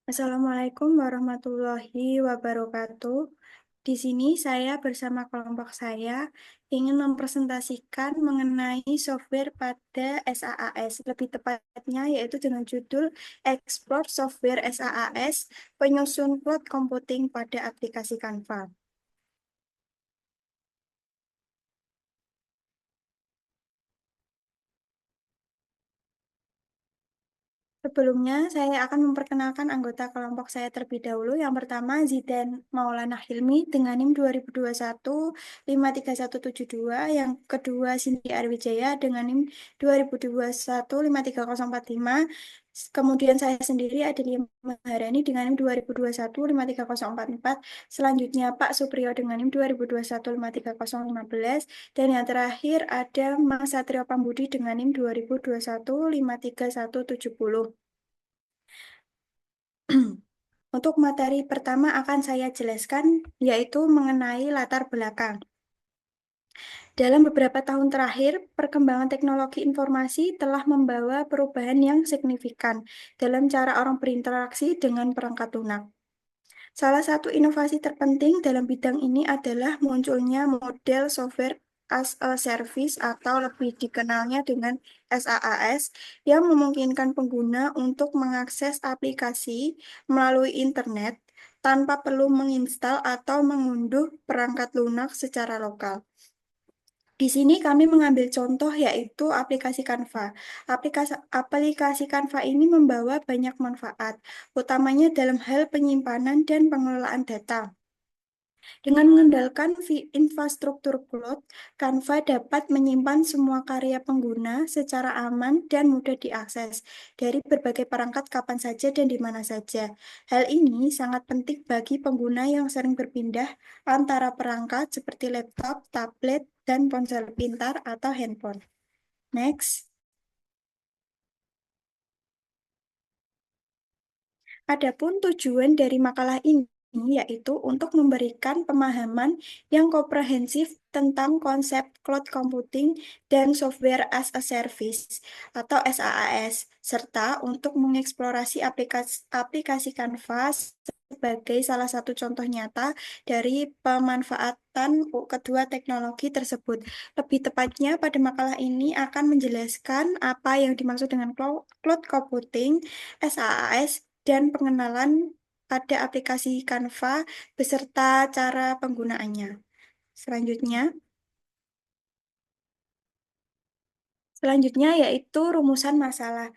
Assalamualaikum warahmatullahi wabarakatuh. Di sini saya bersama kelompok saya ingin mempresentasikan mengenai software pada SaaS, lebih tepatnya yaitu dengan judul Explore Software SaaS, penyusun cloud computing pada aplikasi Canva. Sebelumnya, saya akan memperkenalkan anggota kelompok saya terlebih dahulu. Yang pertama, Zidan Maulana Hilmi dengan NIM 2021 53172. Yang kedua, Cindy Arwijaya dengan NIM 2021 53045. Kemudian saya sendiri Adelia Maharani dengan NIM 2021 53044. Selanjutnya, Pak Supriyo dengan NIM 2021 53015. Dan yang terakhir ada Mas Satrio Pambudi dengan NIM 2021 53170. Untuk materi pertama akan saya jelaskan, yaitu mengenai latar belakang. Dalam beberapa tahun terakhir, perkembangan teknologi informasi telah membawa perubahan yang signifikan dalam cara orang berinteraksi dengan perangkat lunak. Salah satu inovasi terpenting dalam bidang ini adalah munculnya model software as a service atau lebih dikenalnya dengan SaaS yang memungkinkan pengguna untuk mengakses aplikasi melalui internet tanpa perlu menginstal atau mengunduh perangkat lunak secara lokal. Di sini kami mengambil contoh yaitu aplikasi Canva. Aplikasi Canva ini membawa banyak manfaat, utamanya dalam hal penyimpanan dan pengelolaan data. Dengan mengandalkan infrastruktur cloud, Canva dapat menyimpan semua karya pengguna secara aman dan mudah diakses dari berbagai perangkat kapan saja dan di mana saja. Hal ini sangat penting bagi pengguna yang sering berpindah antara perangkat seperti laptop, tablet, dan ponsel pintar atau handphone. Next. Adapun tujuan dari makalah ini yaitu untuk memberikan pemahaman yang komprehensif tentang konsep cloud computing dan software as a service atau SaaS, serta untuk mengeksplorasi aplikasi Canva sebagai salah satu contoh nyata dari pemanfaatan kedua teknologi tersebut. Lebih tepatnya, pada makalah ini akan menjelaskan apa yang dimaksud dengan cloud computing, SaaS, dan pengenalan pada aplikasi Canva beserta cara penggunaannya. Selanjutnya, selanjutnya yaitu rumusan masalah.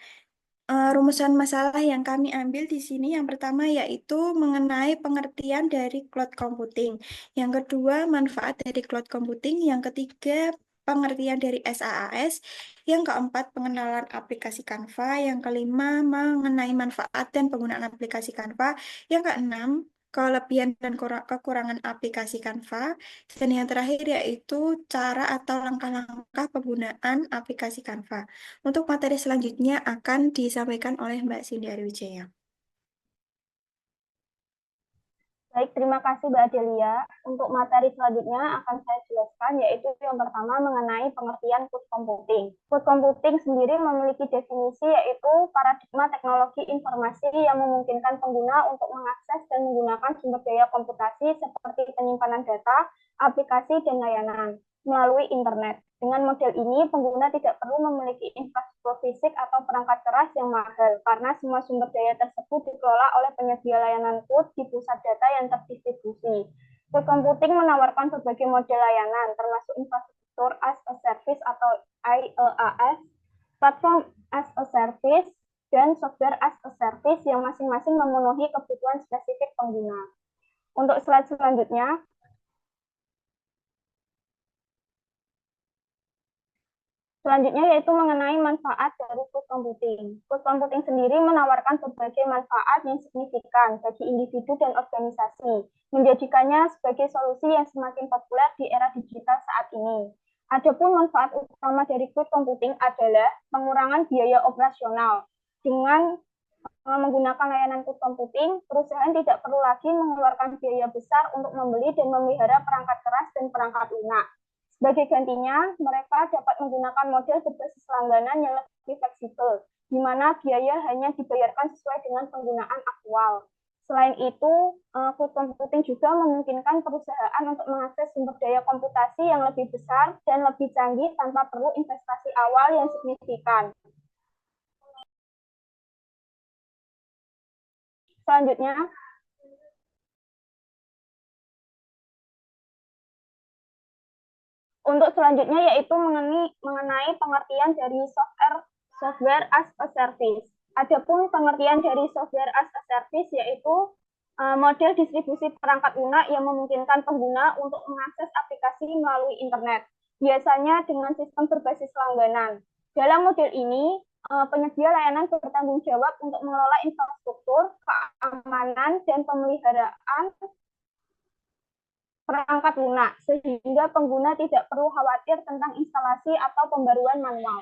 Rumusan masalah yang kami ambil di sini yang pertama yaitu mengenai pengertian dari cloud computing. Yang kedua, manfaat dari cloud computing. Yang ketiga, pengertian dari SaaS. Yang keempat, pengenalan aplikasi Canva. Yang kelima, mengenai manfaat dan penggunaan aplikasi Canva. Yang keenam, kelebihan dan kekurangan aplikasi Canva. Dan yang terakhir yaitu cara atau langkah-langkah penggunaan aplikasi Canva. Untuk materi selanjutnya akan disampaikan oleh Mbak Cindy Ariwijaya. Baik, terima kasih Mbak Adelia. Untuk materi selanjutnya akan saya jelaskan, yaitu yang pertama mengenai pengertian cloud computing. Cloud computing sendiri memiliki definisi yaitu paradigma teknologi informasi yang memungkinkan pengguna untuk mengakses dan menggunakan sumber daya komputasi seperti penyimpanan data, aplikasi, dan layanan melalui internet. Dengan model ini, pengguna tidak perlu memiliki infrastruktur fisik atau perangkat keras yang mahal, karena semua sumber daya tersebut dikelola oleh penyedia layanan cloud di pusat data yang terdistribusi. Cloud computing menawarkan berbagai model layanan, termasuk infrastruktur as a service atau IaaS, platform as a service, dan software as a service yang masing-masing memenuhi kebutuhan spesifik pengguna. Untuk slide selanjutnya, selanjutnya yaitu mengenai manfaat dari cloud computing. Cloud computing sendiri menawarkan berbagai manfaat yang signifikan bagi individu dan organisasi, menjadikannya sebagai solusi yang semakin populer di era digital saat ini. Adapun manfaat utama dari cloud computing adalah pengurangan biaya operasional. Dengan menggunakan layanan cloud computing, perusahaan tidak perlu lagi mengeluarkan biaya besar untuk membeli dan memelihara perangkat keras dan perangkat lunak. Sebagai gantinya, mereka dapat menggunakan model berbasis langganan yang lebih fleksibel, di mana biaya hanya dibayarkan sesuai dengan penggunaan aktual. Selain itu, cloud computing juga memungkinkan perusahaan untuk mengakses sumber daya komputasi yang lebih besar dan lebih canggih tanpa perlu investasi awal yang signifikan. Selanjutnya, untuk selanjutnya yaitu mengenai pengertian dari software as a service. Adapun pengertian dari software as a service yaitu model distribusi perangkat lunak yang memungkinkan pengguna untuk mengakses aplikasi melalui internet, biasanya dengan sistem berbasis langganan. Dalam model ini, penyedia layanan bertanggung jawab untuk mengelola infrastruktur, keamanan, dan pemeliharaan perangkat lunak, sehingga pengguna tidak perlu khawatir tentang instalasi atau pembaruan manual.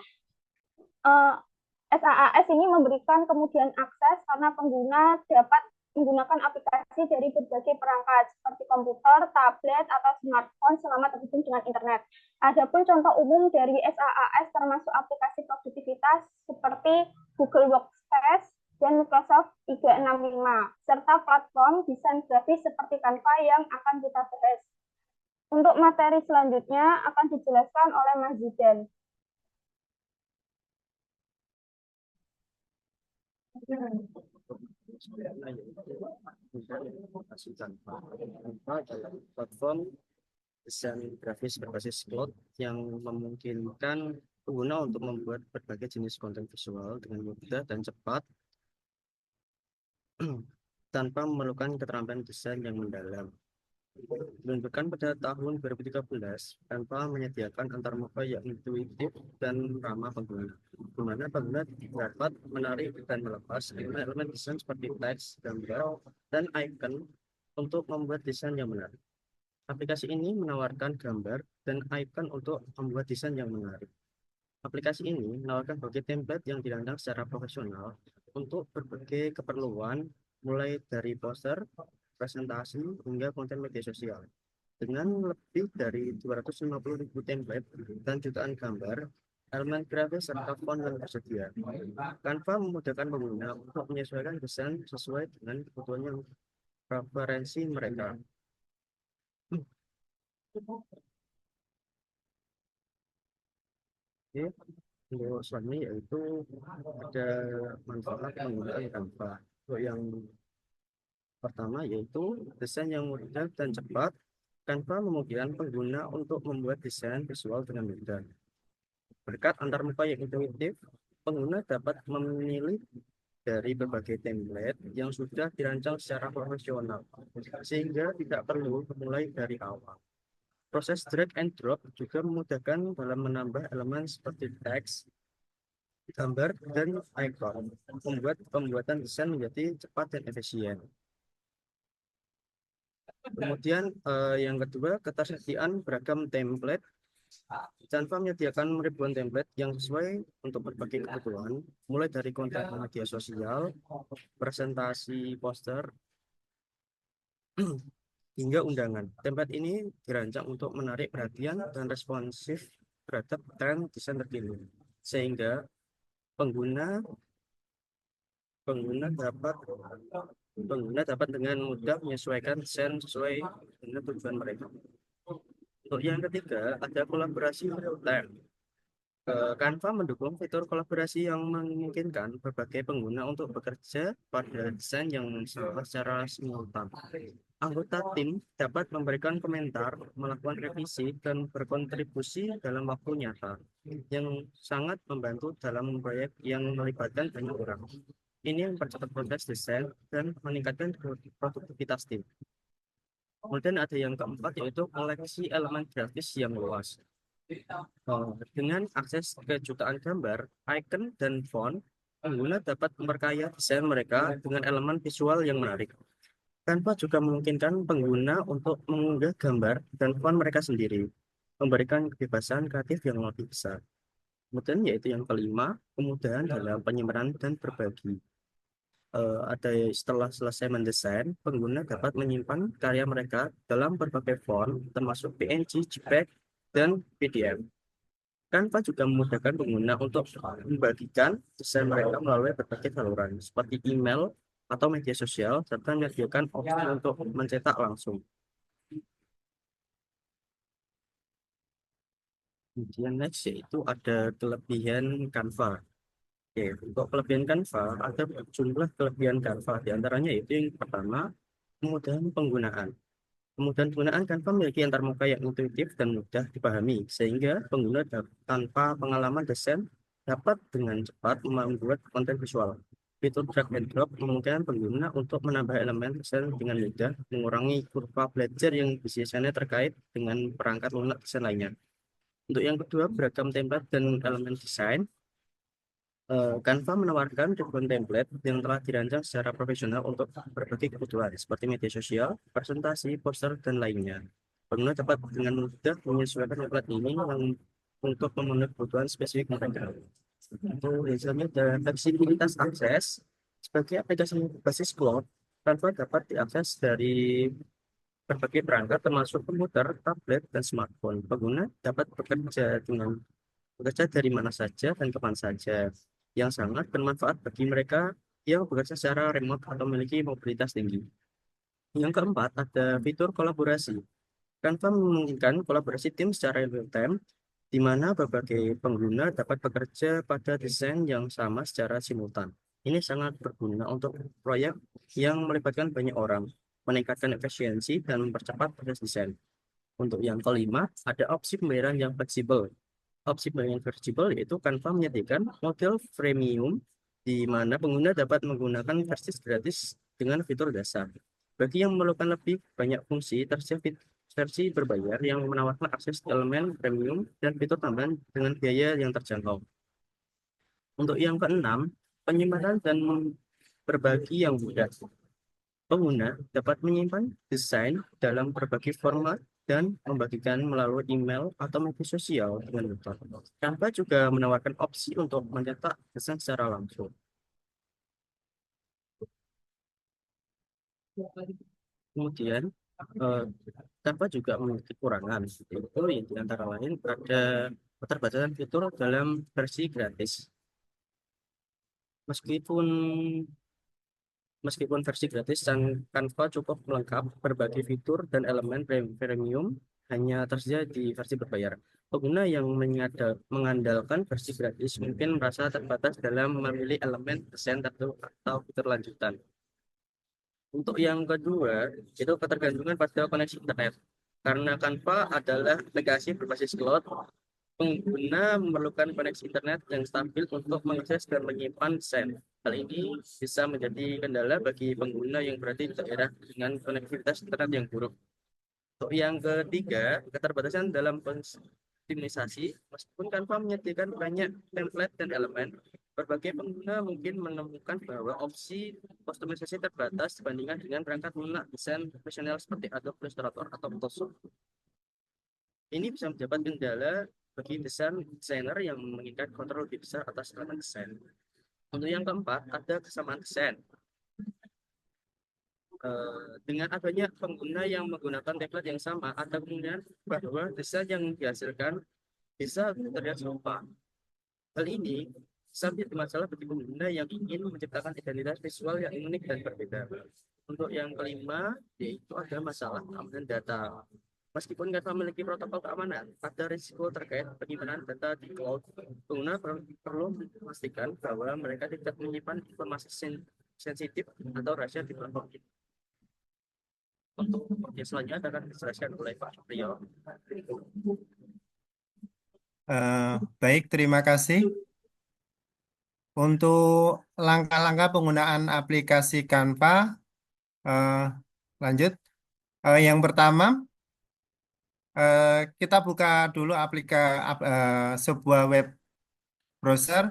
SaaS ini memberikan kemudahan akses karena pengguna dapat menggunakan aplikasi dari berbagai perangkat seperti komputer, tablet, atau smartphone selama terhubung dengan internet. Adapun contoh umum dari SaaS termasuk aplikasi produktivitas seperti Google Workspace dan Microsoft 365, serta platform desain grafis seperti Canva yang akan kita bahas. Untuk materi selanjutnya akan dijelaskan oleh Mas Zidan. Canva adalah platform desain grafis berbasis cloud yang memungkinkan pengguna untuk membuat berbagai jenis konten visual dengan mudah dan cepat tanpa memerlukan keterampilan desain yang mendalam. Diluncurkan pada tahun 2013, Canva menyediakan antarmuka yang intuitif dan ramah pengguna, di mana pengguna dapat menarik dan melepas elemen desain seperti teks, gambar, dan icon untuk membuat desain yang menarik. Aplikasi ini menawarkan gambar dan icon untuk membuat desain yang menarik. Aplikasi ini menawarkan berbagai template yang dirancang secara profesional untuk berbagai keperluan, mulai dari poster, presentasi, hingga konten media sosial. Dengan lebih dari 250.000 template dan jutaan gambar, elemen grafis serta font yang tersedia, Canva memudahkan pengguna untuk menyesuaikan desain sesuai dengan kebutuhan yang preferensi mereka. Oke, untuk selanjutnya yaitu ada manfaat penggunaan Canva. Untuk yang pertama yaitu desain yang mudah dan cepat. Canva memungkinkan pengguna untuk membuat desain visual dengan mudah. Berkat antarmuka yang intuitif, pengguna dapat memilih dari berbagai template yang sudah dirancang secara profesional, sehingga tidak perlu memulai dari awal. Proses drag and drop juga memudahkan dalam menambah elemen seperti teks, gambar, dan icon, membuat pembuatan desain menjadi cepat dan efisien. Kemudian yang kedua, ketersediaan beragam template. Canva menyediakan ribuan template yang sesuai untuk berbagai kebutuhan, mulai dari konten media sosial, presentasi, poster, hingga undangan. Template ini dirancang untuk menarik perhatian dan responsif terhadap tren desain terkini, sehingga pengguna pengguna dapat dengan mudah menyesuaikan desain sesuai dengan tujuan mereka. Untuk yang ketiga, ada kolaborasi real time. Canva mendukung fitur kolaborasi yang memungkinkan berbagai pengguna untuk bekerja pada desain yang sama secara simultan. Anggota tim dapat memberikan komentar, melakukan revisi, dan berkontribusi dalam waktu nyata, yang sangat membantu dalam proyek yang melibatkan banyak orang. Ini mempercepat proses desain dan meningkatkan produktivitas tim. Kemudian ada yang keempat yaitu koleksi elemen grafis yang luas. Dengan akses ke jutaan gambar, icon, dan font, pengguna dapat memperkaya desain mereka dengan elemen visual yang menarik. Canva juga memungkinkan pengguna untuk mengunggah gambar dan font mereka sendiri, memberikan kebebasan kreatif yang lebih besar. Kemudian yaitu yang kelima, kemudahan dalam penyimpanan dan berbagi. Setelah selesai mendesain, pengguna dapat menyimpan karya mereka dalam berbagai font, termasuk PNG, JPEG, dan PDF. Canva juga memudahkan pengguna untuk membagikan desain mereka melalui berbagai saluran seperti email atau media sosial serta menyediakan opsi untuk mencetak langsung. Kemudian next yaitu ada kelebihan Canva. Oke, untuk kelebihan Canva ada jumlah kelebihan Canva. Di antaranya yaitu yang pertama, kemudahan penggunaan. Kemudahan penggunaan Canva memiliki antarmuka yang intuitif dan mudah dipahami, sehingga pengguna tanpa pengalaman desain dapat dengan cepat membuat konten visual. Fitur drag and drop memungkinkan pengguna untuk menambah elemen desain dengan mudah, mengurangi kurva belajar yang biasanya terkait dengan perangkat lunak desain lainnya. Untuk yang kedua, beragam template dan elemen desain. Canva menawarkan ribuan template yang telah dirancang secara profesional untuk berbagai kebutuhan, seperti media sosial, presentasi, poster, dan lainnya. Pengguna dapat dengan mudah menyesuaikan template ini untuk memenuhi kebutuhan spesifik mereka. Itu misalnya ada fleksibilitas akses. Sebagai aplikasi berbasis cloud, Canva dapat diakses dari berbagai perangkat termasuk komputer, tablet, dan smartphone. Pengguna dapat bekerja dari mana saja dan kapan saja, yang sangat bermanfaat bagi mereka yang bekerja secara remote atau memiliki mobilitas tinggi. Yang keempat, ada fitur kolaborasi. Canva memungkinkan kolaborasi tim secara real time, di mana berbagai pengguna dapat bekerja pada desain yang sama secara simultan. Ini sangat berguna untuk proyek yang melibatkan banyak orang, meningkatkan efisiensi dan mempercepat proses desain. Untuk yang kelima, ada opsi pembayaran yang fleksibel. Opsi pembayaran fleksibel yaitu Canva menyediakan model freemium di mana pengguna dapat menggunakan versi gratis dengan fitur dasar. Bagi yang memerlukan lebih banyak fungsi, tersedia versi berbayar yang menawarkan akses elemen premium dan fitur tambahan dengan biaya yang terjangkau. Untuk yang keenam, penyimpanan dan berbagi yang mudah. Pengguna dapat menyimpan desain dalam berbagai format dan membagikan melalui email atau media sosial dengan mudah. Canva juga menawarkan opsi untuk mencetak desain secara langsung. Kemudian, eh, Canva juga memiliki kekurangan, yaitu yang di antara lain ada keterbatasan fitur dalam versi gratis. Meskipun Meskipun versi gratis, Canva cukup lengkap berbagai fitur dan elemen premium hanya tersedia di versi berbayar. Pengguna yang mengandalkan versi gratis mungkin merasa terbatas dalam memilih elemen desain tertentu atau fitur lanjutan. Untuk yang kedua, itu ketergantungan pada koneksi internet. Karena Canva adalah aplikasi berbasis cloud, pengguna memerlukan koneksi internet yang stabil untuk mengakses dan menyimpan desain. Hal ini bisa menjadi kendala bagi pengguna yang berada di daerah dengan konektivitas internet yang buruk. Untuk yang ketiga, keterbatasan dalam optimisasi. Meskipun Canva menyediakan banyak template dan elemen, berbagai pengguna mungkin menemukan bahwa opsi kustomisasi terbatas dibandingkan dengan perangkat lunak desain profesional seperti Adobe Illustrator atau Photoshop. Ini bisa menjabat kendala bagi desainer yang menginginkan kontrol lebih besar atas elemen desain. Untuk yang keempat, ada kesamaan desain. Dengan adanya pengguna yang menggunakan template yang sama, ada kemungkinan bahwa desain yang dihasilkan bisa terlihat serupa. Hal ini sampai masalah bagi pengguna yang ingin menciptakan identitas visual yang unik dan berbeda. Untuk yang kelima, yaitu ada masalah keamanan data. Meskipun Canva memiliki protokol keamanan, ada risiko terkait penyimpanan data di cloud. Pengguna perlu memastikan bahwa mereka tidak menyimpan informasi sensitif atau rahasia di platform itu. Untuk yang selanjutnya akan dijelaskan oleh Pak Rio. Baik, terima kasih. Untuk langkah-langkah penggunaan aplikasi Canva, lanjut. Yang pertama, kita buka dulu sebuah web browser,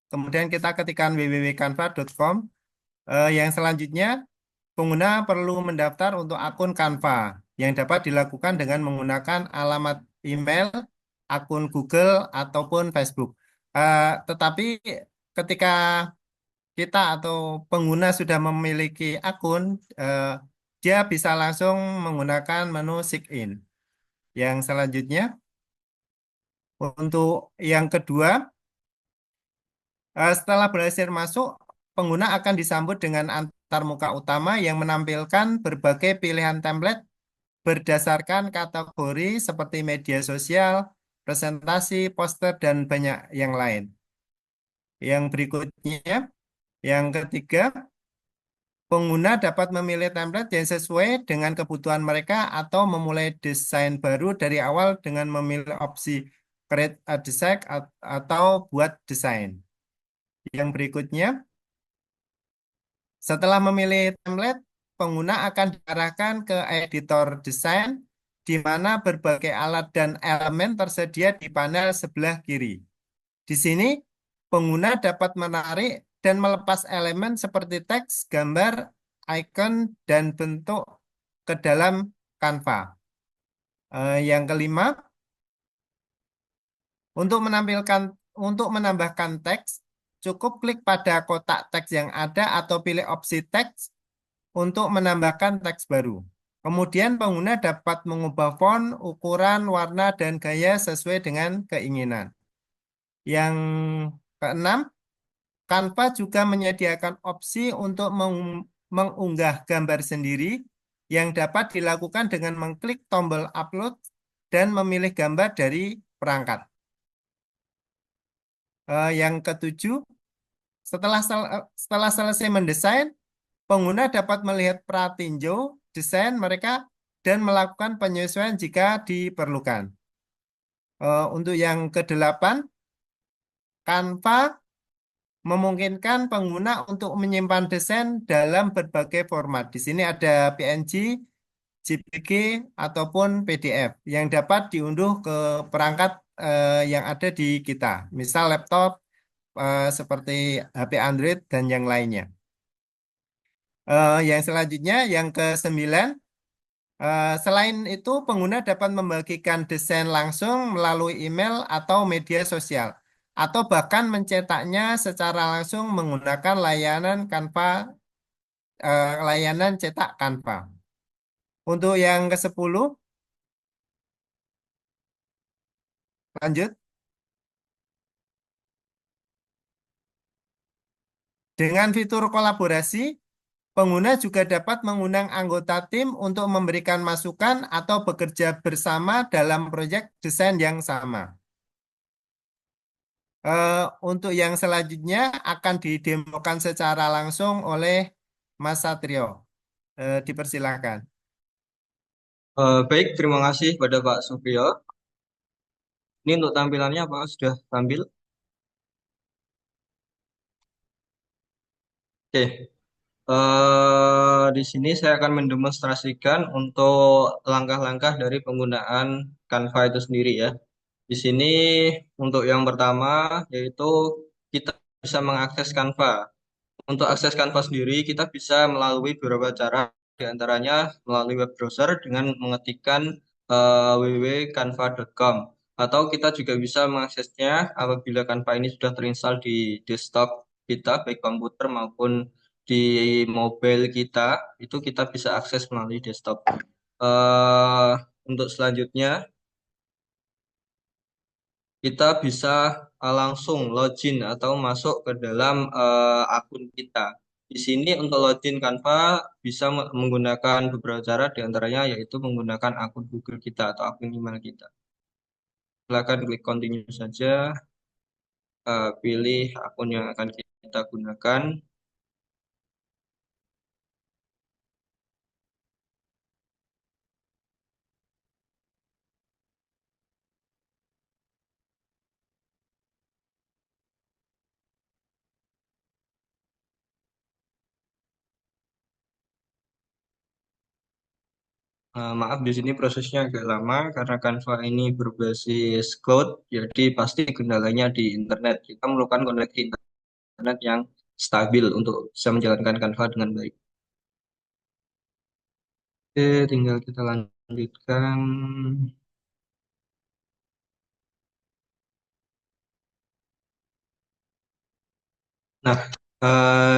kemudian kita ketikkan www.canva.com. Yang selanjutnya, pengguna perlu mendaftar untuk akun Canva yang dapat dilakukan dengan menggunakan alamat email, akun Google, ataupun Facebook. Tetapi ketika kita atau pengguna sudah memiliki akun, dia bisa langsung menggunakan menu sign in. Yang selanjutnya, Untuk yang kedua, setelah berhasil masuk, pengguna akan disambut dengan antarmuka utama yang menampilkan berbagai pilihan template berdasarkan kategori seperti media sosial, presentasi, poster, dan banyak yang lain. Yang berikutnya, yang ketiga, pengguna dapat memilih template yang sesuai dengan kebutuhan mereka atau memulai desain baru dari awal dengan memilih opsi create a design atau buat desain. Yang berikutnya, setelah memilih template, pengguna akan diarahkan ke editor desain di mana berbagai alat dan elemen tersedia di panel sebelah kiri. Di sini, pengguna dapat menarik dan melepas elemen seperti teks, gambar, icon, dan bentuk ke dalam Canva. Yang kelima, untuk menambahkan teks, cukup klik pada kotak teks yang ada atau pilih opsi teks untuk menambahkan teks baru. Kemudian pengguna dapat mengubah font, ukuran, warna, dan gaya sesuai dengan keinginan. Yang keenam, Canva juga menyediakan opsi untuk mengunggah gambar sendiri yang dapat dilakukan dengan mengklik tombol upload dan memilih gambar dari perangkat. Yang ketujuh, setelah selesai mendesain, pengguna dapat melihat pratinjau desain mereka dan melakukan penyesuaian jika diperlukan. Untuk yang kedelapan, Canva memungkinkan pengguna untuk menyimpan desain dalam berbagai format. Di sini ada PNG, JPG, ataupun PDF yang dapat diunduh ke perangkat yang ada di kita, misal laptop, seperti HP Android, dan yang lainnya. Yang selanjutnya, yang ke-9, selain itu pengguna dapat membagikan desain langsung melalui email atau media sosial, atau bahkan mencetaknya secara langsung menggunakan layanan Canva, layanan cetak Canva. Untuk yang ke-10, lanjut. Dengan fitur kolaborasi, pengguna juga dapat mengundang anggota tim untuk memberikan masukan atau bekerja bersama dalam proyek desain yang sama. Untuk yang selanjutnya akan didemokan secara langsung oleh Mas Satrio. Dipersilakan. Baik, terima kasih pada Pak Supriyo. Ini untuk tampilannya apakah sudah tampil? Oke, di sini saya akan mendemonstrasikan untuk langkah-langkah dari penggunaan Canva itu sendiri ya. Di sini untuk yang pertama yaitu kita bisa mengakses Canva. Untuk akses Canva sendiri kita bisa melalui beberapa cara, di antaranya melalui web browser dengan mengetikkan www.canva.com, atau kita juga bisa mengaksesnya apabila Canva ini sudah terinstall di desktop kita, baik komputer maupun di mobile kita, itu kita bisa akses melalui desktop. Eh, untuk selanjutnya kita bisa langsung login atau masuk ke dalam akun kita. Di sini untuk login Canva bisa menggunakan beberapa cara, diantaranya yaitu menggunakan akun Google kita atau akun email kita. Silakan klik continue saja, pilih akun yang akan kita gunakan. Maaf, di sini prosesnya agak lama karena Canva ini berbasis cloud, jadi pasti kendalanya di internet. Kita memerlukan koneksi internet yang stabil untuk bisa menjalankan Canva dengan baik. Oke, tinggal kita lanjutkan. Nah,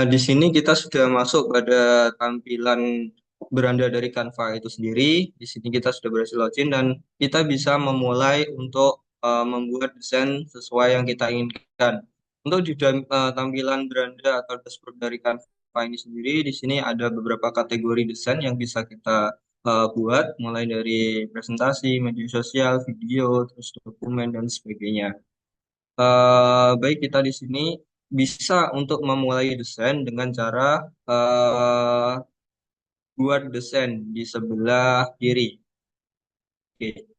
di sini kita sudah masuk pada tampilan beranda dari Canva itu sendiri. Di sini kita sudah berhasil login dan kita bisa memulai untuk membuat desain sesuai yang kita inginkan. Untuk di tampilan beranda atau dashboard dari Canva ini sendiri, di sini ada beberapa kategori desain yang bisa kita buat, mulai dari presentasi, media sosial, video, terus dokumen, dan sebagainya. Baik, kita di sini bisa untuk memulai desain dengan cara buat desain di sebelah kiri. Oke.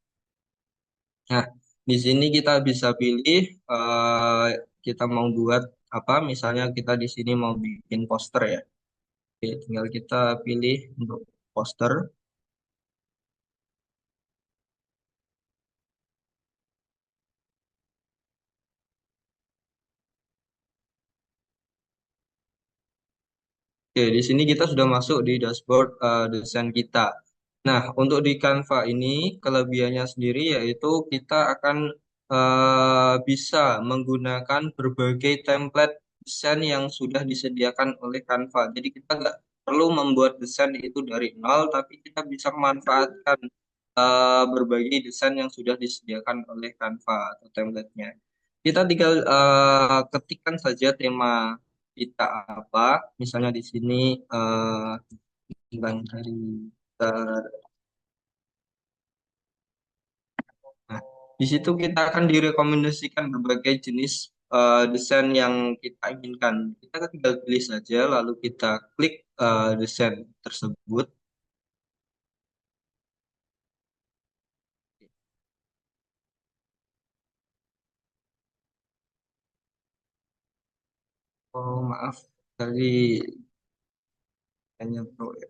Nah, di sini kita bisa pilih kita mau buat apa. Misalnya kita di sini mau bikin poster ya. Oke, tinggal kita pilih untuk poster. Oke, di sini kita sudah masuk di dashboard desain kita. Nah, untuk di Canva ini kelebihannya sendiri yaitu kita akan bisa menggunakan berbagai template desain yang sudah disediakan oleh Canva. Jadi kita nggak perlu membuat desain itu dari nol, tapi kita bisa memanfaatkan berbagai desain yang sudah disediakan oleh Canva atau template-nya. Kita tinggal ketikkan saja tema kita apa. Misalnya di sini tentang dari Nah, di situ kita akan direkomendasikan berbagai jenis desain yang kita inginkan. Kita tinggal pilih saja, lalu kita klik desain tersebut. Oh, maaf, tadi hanya pro ya.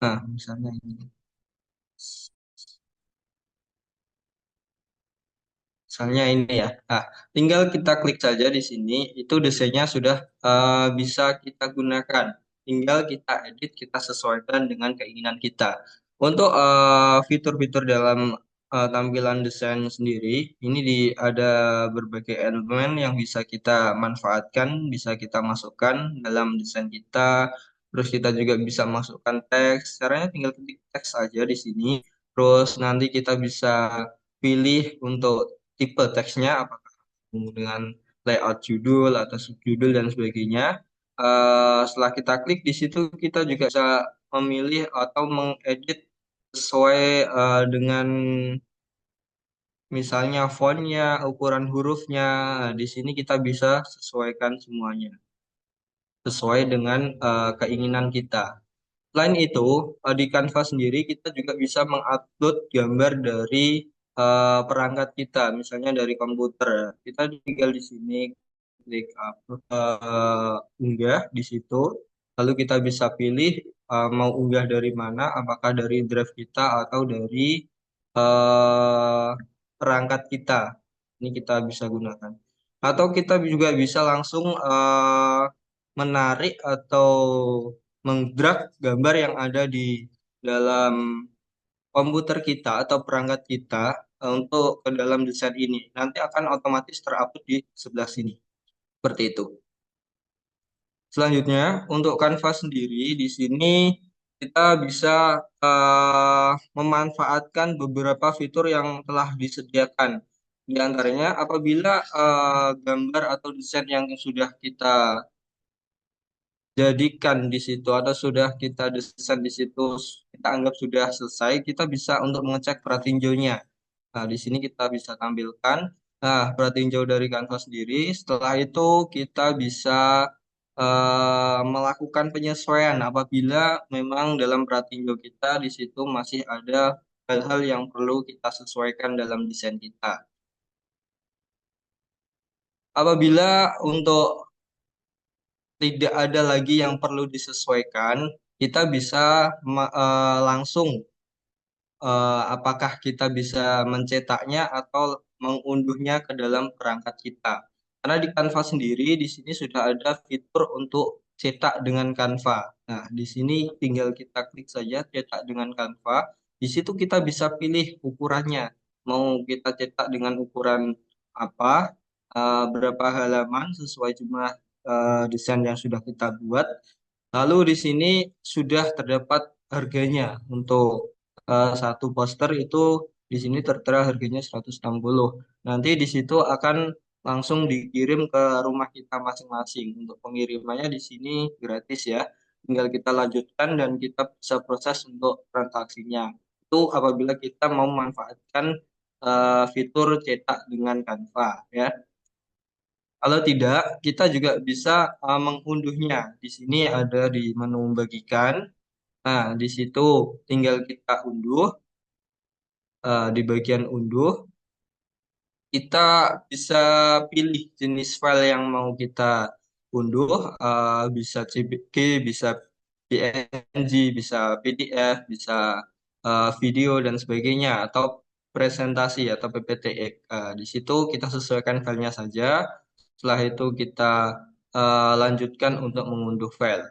Nah, misalnya ini. Misalnya ini ya. Nah, tinggal kita klik saja di sini, itu desainnya sudah bisa kita gunakan. Tinggal kita edit, kita sesuaikan dengan keinginan kita. Untuk fitur-fitur dalam tampilan desain sendiri, ini ada berbagai elemen yang bisa kita manfaatkan, bisa kita masukkan dalam desain kita. Terus kita juga bisa masukkan teks. Caranya tinggal ketik teks aja di sini. Terus nanti kita bisa pilih untuk tipe teksnya, apakah dengan layout judul atau subjudul dan sebagainya. Setelah kita klik di situ, kita juga bisa memilih atau mengedit sesuai dengan misalnya fontnya, ukuran hurufnya. Nah, di sini kita bisa sesuaikan semuanya sesuai dengan keinginan kita. Selain itu, di Canva sendiri kita juga bisa mengupload gambar dari perangkat kita, misalnya dari komputer. Kita tinggal di sini klik upload, unggah di situ, lalu kita bisa pilih mau unggah dari mana, apakah dari drive kita atau dari eh, perangkat kita. Ini kita bisa gunakan. Atau kita juga bisa langsung menarik atau mengdrag gambar yang ada di dalam komputer kita atau perangkat kita untuk ke dalam desain ini. Nanti akan otomatis terupload di sebelah sini. Seperti itu. Selanjutnya, untuk Canva sendiri, di sini kita bisa memanfaatkan beberapa fitur yang telah disediakan. Di antaranya, apabila gambar atau desain yang sudah kita jadikan di situ atau sudah kita desain di situ, kita anggap sudah selesai, kita bisa untuk mengecek pratinjonya. Nah, di sini kita bisa tampilkan. Nah, pratinjau dari Canva sendiri. Setelah itu kita bisa melakukan penyesuaian apabila memang dalam pratinjau kita di situ masih ada hal-hal yang perlu kita sesuaikan dalam desain kita. Apabila untuk tidak ada lagi yang perlu disesuaikan, kita bisa langsung apakah kita bisa mencetaknya atau mengunduhnya ke dalam perangkat kita. Karena di Canva sendiri di sini sudah ada fitur untuk cetak dengan Canva. Nah, di sini tinggal kita klik saja cetak dengan Canva. Di situ kita bisa pilih ukurannya. Mau kita cetak dengan ukuran apa, berapa halaman sesuai jumlah desain yang sudah kita buat. Lalu di sini sudah terdapat harganya untuk satu poster itu di sini tertera harganya 160. Nanti di situ akan langsung dikirim ke rumah kita masing-masing. Untuk pengirimannya di sini gratis ya. Tinggal kita lanjutkan dan kita bisa proses untuk transaksinya. Itu apabila kita mau memanfaatkan fitur cetak dengan Canva ya. Kalau tidak, kita juga bisa mengunduhnya. Di sini ada di menu bagikan. Nah, di situ tinggal kita unduh. Di bagian unduh, kita bisa pilih jenis file yang mau kita unduh. Bisa CPG, bisa PNG, bisa PDF, bisa video dan sebagainya, atau presentasi atau PPT. Di situ kita sesuaikan filenya saja. Setelah itu kita lanjutkan untuk mengunduh file.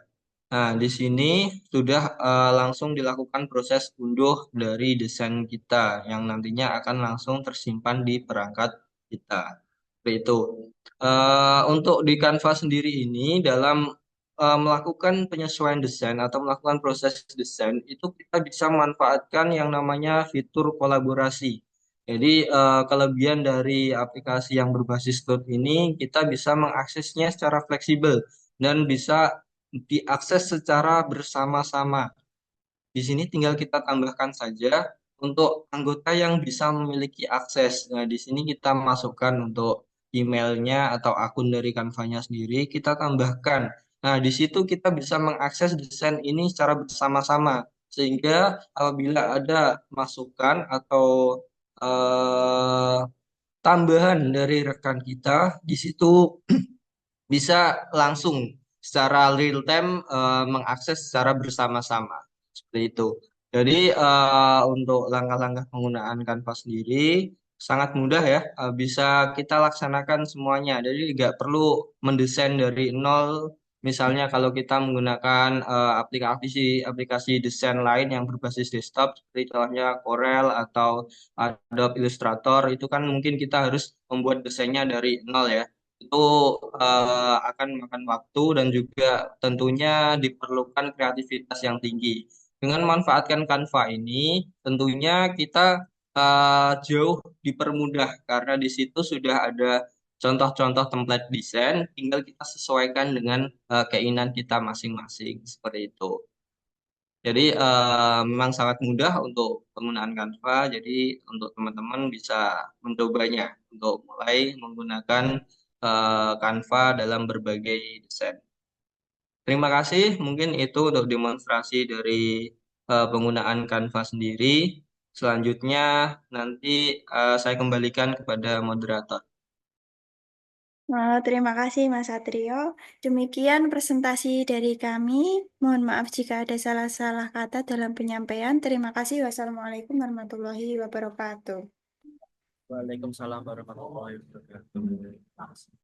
Nah, di sini sudah langsung dilakukan proses unduh dari desain kita yang nantinya akan langsung tersimpan di perangkat kita. Seperti itu. Untuk di Canva sendiri ini dalam melakukan penyesuaian desain atau melakukan proses desain itu kita bisa memanfaatkan yang namanya fitur kolaborasi. Jadi kelebihan dari aplikasi yang berbasis cloud ini kita bisa mengaksesnya secara fleksibel dan bisa diakses secara bersama-sama. Di sini tinggal kita tambahkan saja untuk anggota yang bisa memiliki akses. Nah, di sini kita masukkan untuk emailnya atau akun dari Canva-nya sendiri, kita tambahkan. Nah, di situ kita bisa mengakses desain ini secara bersama-sama. Sehingga apabila ada masukan atau eh, tambahan dari rekan kita, di situ bisa langsung secara real time mengakses secara bersama-sama seperti itu. Jadi untuk langkah-langkah penggunaan Canva sendiri sangat mudah ya, bisa kita laksanakan semuanya. Jadi nggak perlu mendesain dari nol. Misalnya kalau kita menggunakan aplikasi desain lain yang berbasis desktop seperti contohnya Corel atau Adobe Illustrator, itu kan mungkin kita harus membuat desainnya dari nol ya. Itu akan makan waktu dan juga tentunya diperlukan kreativitas yang tinggi. Dengan memanfaatkan Canva ini, tentunya kita jauh dipermudah karena di situ sudah ada contoh-contoh template desain, tinggal kita sesuaikan dengan keinginan kita masing-masing seperti itu. Jadi memang sangat mudah untuk penggunaan Canva. Jadi untuk teman-teman bisa mencobanya untuk mulai menggunakan Canva dalam berbagai desain. Terima kasih. Mungkin itu untuk demonstrasi dari penggunaan Canva sendiri. Selanjutnya nanti saya kembalikan kepada moderator. Terima kasih Mas Satrio. Demikian presentasi dari kami. Mohon maaf jika ada salah-salah kata dalam penyampaian. Terima kasih. Wassalamualaikum warahmatullahi wabarakatuh. Waalaikumsalam warahmatullahi wabarakatuh.